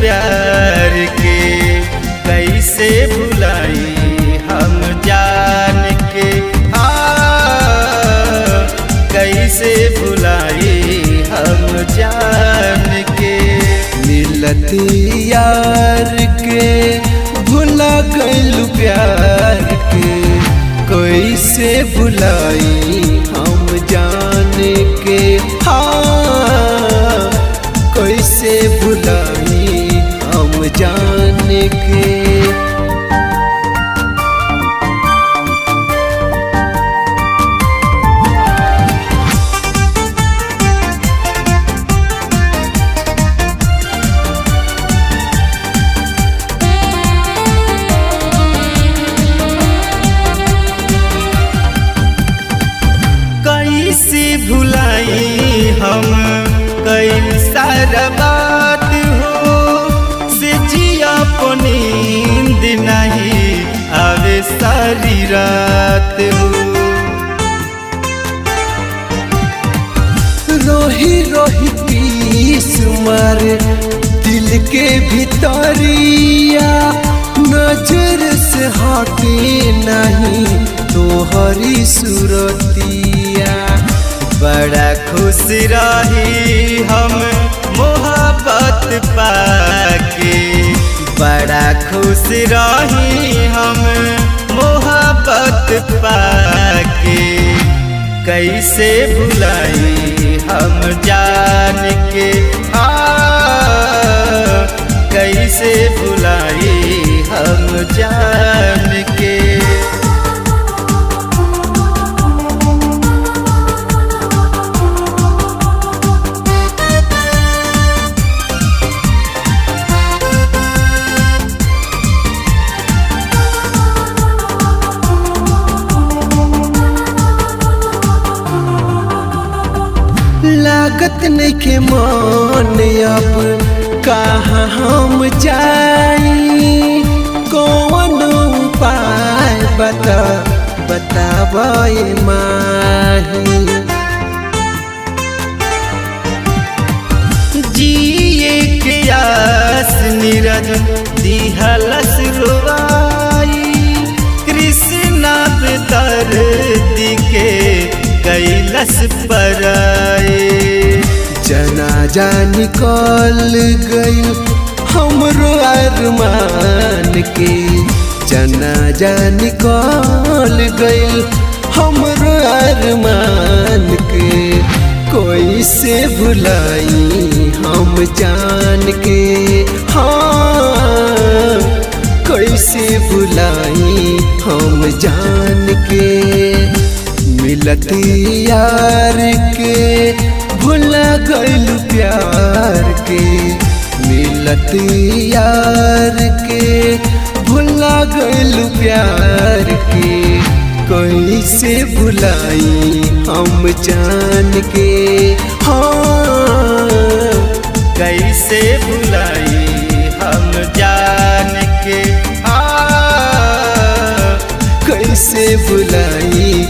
प्यार के कैसे भुलाई हम जान के। कैसे भुलाई हम जान के। मिलती यार के भुला गइल प्यार के कैसे भुलाई हम जान के। कैसे भुलाई हम जान के। कैसे भुलाई हम कई सारा बात हो से जिया नींद नहीं आवे सारी रात हो। रोही रोही पीस मारे दिल के भितरिया नजर से हटे नहीं तोहरी सूरतिया। बड़ा खुश रही हम मोहब्बत पाके। बड़ा खुश रही हम मोहब्बत पाके कैसे भुलाई हम जान के। कैसे भुलाई हम जान के। लागत नहीं के मन अब कहाँ हम जाई। कौन उपाय बतावे माही। जिए के आस नीरज दिहलस रुवाई। कृष्णा पे दर्द के कैलस पराए। जनाजा निकल गई हमरो अरमान के। जनाजा निकल गई हमरो अरमान के कैसे भुलाई हम जान के। कैसे भुलाई हम जान के। मिलती यार के भुला गइल प्यार के। मिलती यार के भुला गइल प्यार के कैसे भुलाई हम जान के। कैसे भुलाई हम जान के। कैसे भुलाई